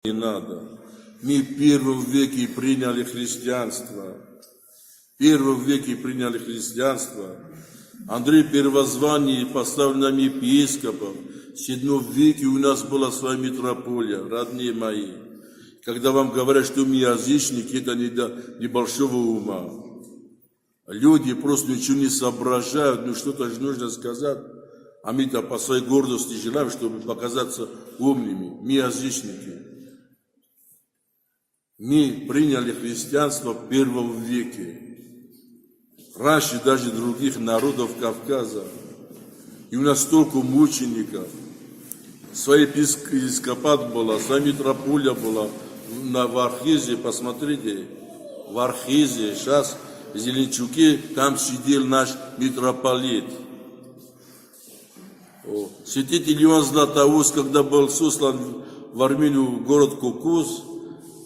Не надо. Мы в первом веке приняли христианство. В первом веке приняли христианство. Андрей Первозванный поставлен нам епископом. В VII веке у нас была своя митрополия, родные мои. Когда вам говорят, что мы язычники, это не до небольшого ума. Люди просто ничего не соображают, ну что-то же нужно сказать. А мы-то по своей гордости желаем, чтобы показаться умными. Мы язычники. Мы приняли христианство в первом веке. Раньше даже других народов Кавказа. И у нас столько мучеников. Своя епископат была, своя митрополия была. В Архизе, посмотрите, в Архизе, сейчас в Зеленчуке, там сидел наш митрополит. Святитель Иоанн Златоуст, когда был сослан в Армению, в город Кукуз,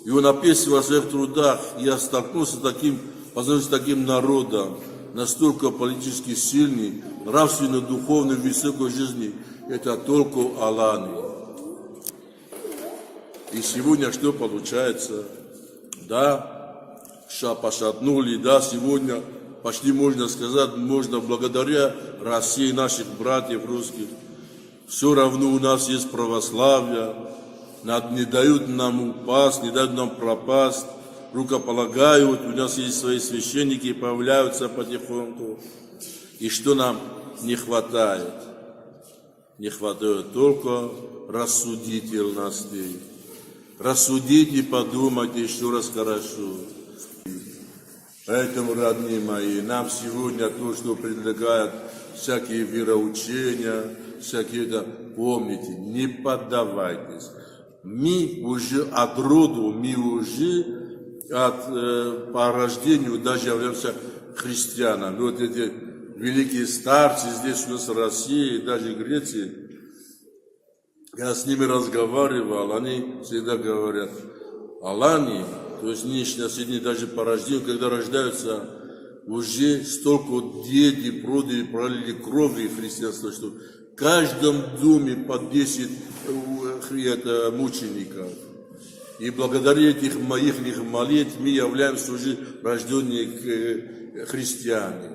и он описывал в своих трудах, я столкнулся с таким народом, настолько политически сильный, нравственно, духовно, в высокой жизни, это только аланы. И сегодня что получается? Да, пошатнули, да, сегодня почти можно сказать, можно благодаря России, наших братьев русских, все равно у нас есть православие, не дают нам упасть, не дают нам пропасть, рукополагают, у нас есть свои священники, появляются потихоньку. И что нам не хватает? Не хватает только рассудительности. Рассудите, подумайте еще раз хорошо. Поэтому, родные мои, нам сегодня то, что предлагают всякие вероучения, всякие это, помните, не поддавайтесь. Мы уже от роду, мы уже по рождению даже являемся христианами. Вот эти великие старцы здесь у нас в России, даже в Греции, я с ними разговаривал, они всегда говорят, алани, то есть нынешние даже по рождению, когда рождаются, уже столько дети пролили крови христианства, что в каждом доме по 10 мучеников. И благодаря этих моих молитв мы являемся уже рожденные христиане.